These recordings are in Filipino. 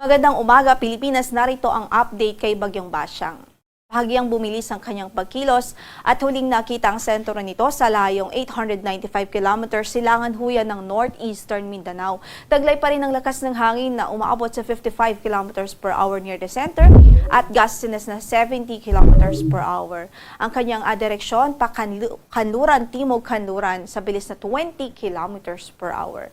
Magandang umaga, Pilipinas. Narito ang update kay Bagyong Basyang. Bahagyang bumilis ang kanyang pagkilos at huling nakita ang sentro nito sa layong 895 kilometers silangan huyan ng northeastern Mindanao. Taglay pa rin ang lakas ng hangin na umaabot sa 55 kilometers per hour near the center at gustiness na 70 kilometers per hour. Ang kanyang direksyon pa kanluran, timog kanluran sa bilis na 20 kilometers per hour.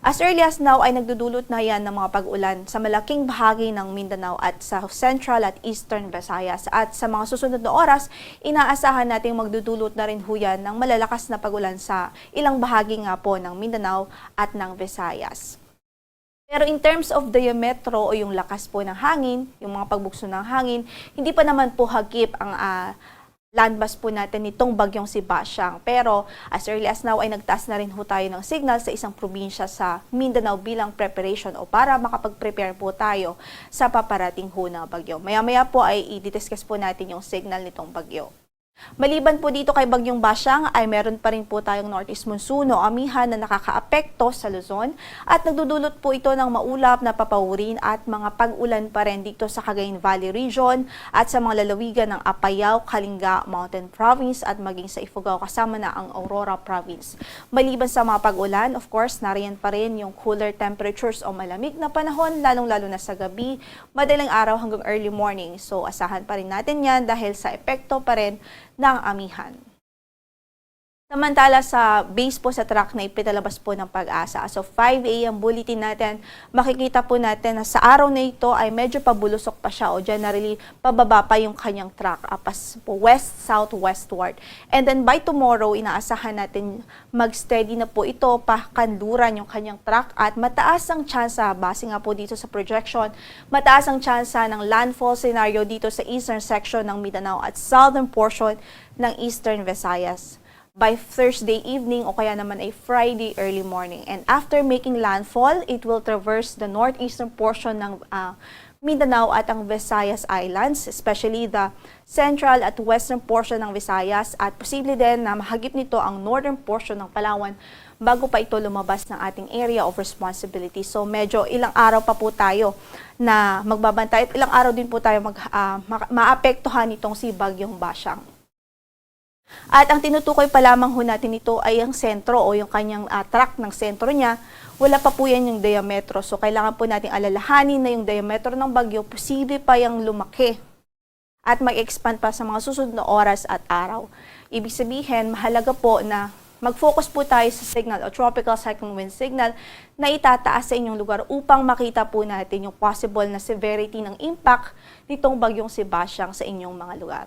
As early as now ay nagdudulot na yan ng mga pag-ulan sa malaking bahagi ng Mindanao at sa Central at Eastern Visayas. At sa mga susunod na oras, inaasahan nating magdudulot na rin huyan ng malalakas na pag-ulan sa ilang bahagi nga po ng Mindanao at ng Visayas. Pero in terms of diametro o yung lakas po ng hangin, yung mga pagbugso ng hangin, hindi pa naman po hagip ang landmass po natin nitong bagyong si Basyang. Pero as early as now ay nagtaas na rin ho tayo ng signal sa isang probinsya sa Mindanao bilang preparation o para makapag-prepare po tayo sa paparating ho na bagyo. Maya-maya po ay i-discuss po natin yung signal nitong bagyo. Maliban po dito kay Bagyong Basyang ay meron pa rin po tayong northeast monsoon o amihan na nakakaapekto sa Luzon at nagdudulot po ito ng maulap na papawurin at mga pag-ulan pa rin dito sa Cagayan Valley Region at sa mga lalawigan ng Apayao, Kalinga, Mountain Province at maging sa Ifugao kasama na ang Aurora Province. Maliban sa mga pag-ulan, of course, nariyan pa rin yung cooler temperatures o malamig na panahon lalong-lalo na sa gabi, madaling araw hanggang early morning. So asahan pa rin natin yan dahil sa epekto pa rin ng amihan. Samantala sa base po sa track na ipitalabas po ng Pag-asa. So 5 a.m. bulletin natin, makikita po natin na sa araw na ito ay medyo pabulusok pa siya o generally pababa pa yung kanyang track pas po west-southwestward. And then by tomorrow, inaasahan natin mag-steady na po ito pa kanluran yung kanyang track at mataas ang tsansa, base nga po dito sa projection, mataas ang tsansa ng landfall scenario dito sa eastern section ng Mindanao at southern portion ng eastern Visayas by Thursday evening o kaya naman ay Friday early morning. And after making landfall, it will traverse the northeastern portion ng Mindanao at ang Visayas Islands, especially the central at western portion ng Visayas at posible din na mahagip nito ang northern portion ng Palawan bago pa ito lumabas ng ating area of responsibility. So medyo ilang araw pa po tayo na magbabantay at ilang araw din po tayo maapektuhan itong si Bagyong Basyang. At ang tinutukoy pa lamang ho natin ito ay ang sentro o yung kanyang track ng sentro niya. Wala pa po yan yung diametro. So kailangan po natin alalahanin na yung diametro ng bagyo, posible pa yung lumaki at mag-expand pa sa mga susunod na oras at araw. Ibig sabihin, mahalaga po na mag-focus po tayo sa signal o tropical cyclone wind signal na itataas sa inyong lugar upang makita po natin yung possible na severity ng impact nitong bagyong si Basyang sa inyong mga lugar.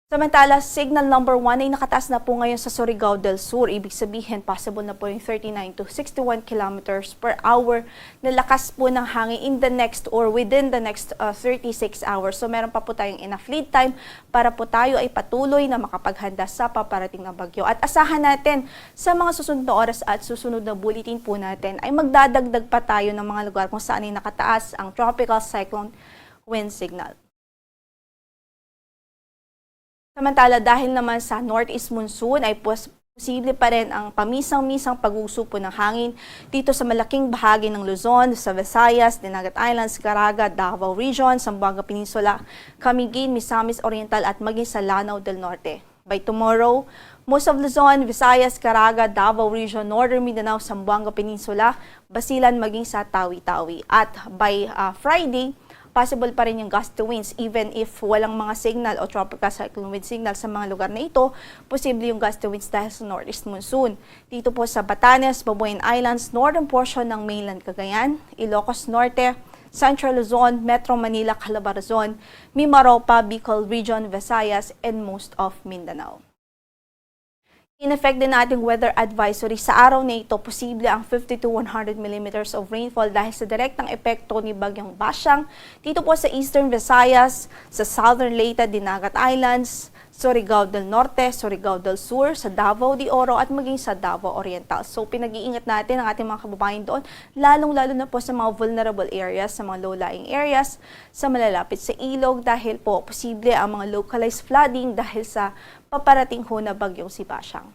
Samantala, signal number 1 ay nakataas na po ngayon sa Surigao del Sur. Ibig sabihin, possible na po yung 39 to 61 kilometers per hour na lakas po ng hangin in the next or within the next 36 hours. So meron pa po tayong enough lead time para po tayo ay patuloy na makapaghanda sa paparating na bagyo. At asahan natin sa mga susunod na oras at susunod na bulletin po natin ay magdadagdag pa tayo ng mga lugar kung saan ay nakataas ang tropical cyclone wind signal. Samantala, dahil naman sa northeast monsoon ay posible pa rin ang pamisang-misang pag-uso po ng hangin dito sa malaking bahagi ng Luzon, sa Visayas, Dinagat Islands, Caraga, Davao Region, Zamboanga Peninsula, Camiguin, Misamis Oriental at maging sa Lanao del Norte. By tomorrow, most of Luzon, Visayas, Caraga, Davao Region, Northern Mindanao, Zamboanga Peninsula, Basilan maging sa Tawi-Tawi. At by Friday, possible pa rin yung gusty winds even if walang mga signal o tropical cyclone wind signal sa mga lugar na ito, posible yung gusty winds dahil sa northeast monsoon. Dito po sa Batanes, Babuyan Islands, northern portion ng mainland Cagayan, Ilocos Norte, Central Luzon, Metro Manila, Calabarzon, Mimaropa, Bicol Region, Visayas, and most of Mindanao. In-effect din nating weather advisory sa araw na ito, posible ang 50 to 100 millimeters of rainfall dahil sa direktang epekto ni Bagyong Basyang dito po sa Eastern Visayas, sa Southern Leyte, Dinagat Islands, Surigao del Norte, Surigao del Sur, sa Davao de Oro at maging sa Davao Oriental. So pinag-iingat natin ang ating mga kababayan doon, lalong-lalo na po sa mga vulnerable areas, sa mga low-lying areas, sa malalapit sa ilog dahil po posible ang mga localized flooding dahil sa paparating ho na bagyong si Basyang.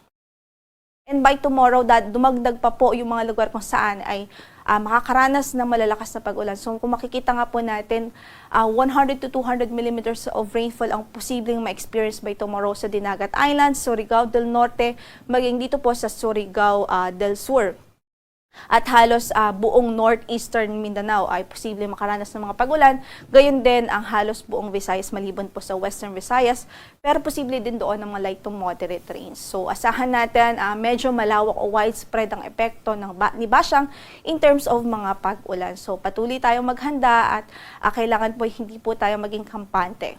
And by tomorrow, dumagdag pa po yung mga lugar kung saan ay makakaranas ng malalakas na pag-ulan. So kung makikita nga po natin, 100 to 200 millimeters of rainfall ang posibleng ma-experience by tomorrow sa Dinagat Islands, Surigao del Norte, maging dito po sa Surigao del Sur. At halos buong northeastern Mindanao ay posibleng makaranas ng mga pag-ulan. Gayon din ang halos buong Visayas maliban po sa western Visayas, pero posible din doon ng mga light to moderate rains. So asahan natin medyo malawak o widespread ang epekto ni Basyang in terms of mga pag-ulan. So patuloy tayong maghanda at kailangan po hindi po tayo maging kampante.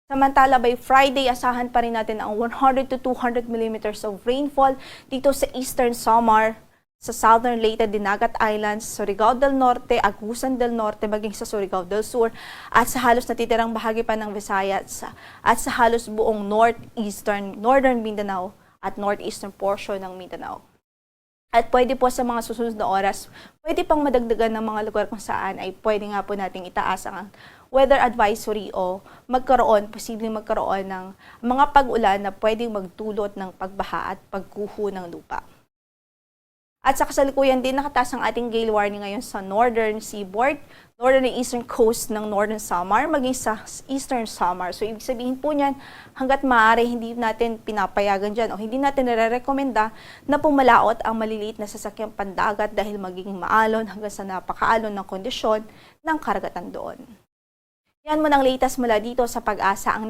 Samantala, by Friday, asahan pa rin natin ang 100 to 200 millimeters of rainfall dito sa Eastern Samar, sa Southern Leyte, Dinagat Islands, Surigao del Norte, Agusan del Norte, maging sa Surigao del Sur, at sa halos natitirang bahagi pa ng Visayas, at sa halos buong Northern Mindanao at northeastern portion ng Mindanao. At pwede po sa mga susunod na oras, pwede pang madagdagan ng mga lugar kung saan ay pwede nga po nating itaas ang weather advisory o posibleng magkaroon ng mga pag-ulan na pwedeng magdulot ng pagbaha at pagguho ng lupa. At sa kasalukuyan din, nakataas ang ating gale warning ngayon sa northern seaboard, northern and eastern coast ng Northern Samar, maging sa Eastern Samar. So, ibig sabihin po niyan, hanggat maaari, hindi natin pinapayagan dyan o hindi natin nare-rekomenda na pumalaot ang maliliit na sasakyang pandagat dahil magiging maalon hanggang sa napakaalon ng kondisyon ng karagatan doon. Yan mo ng latest mula dito sa Pag-asa.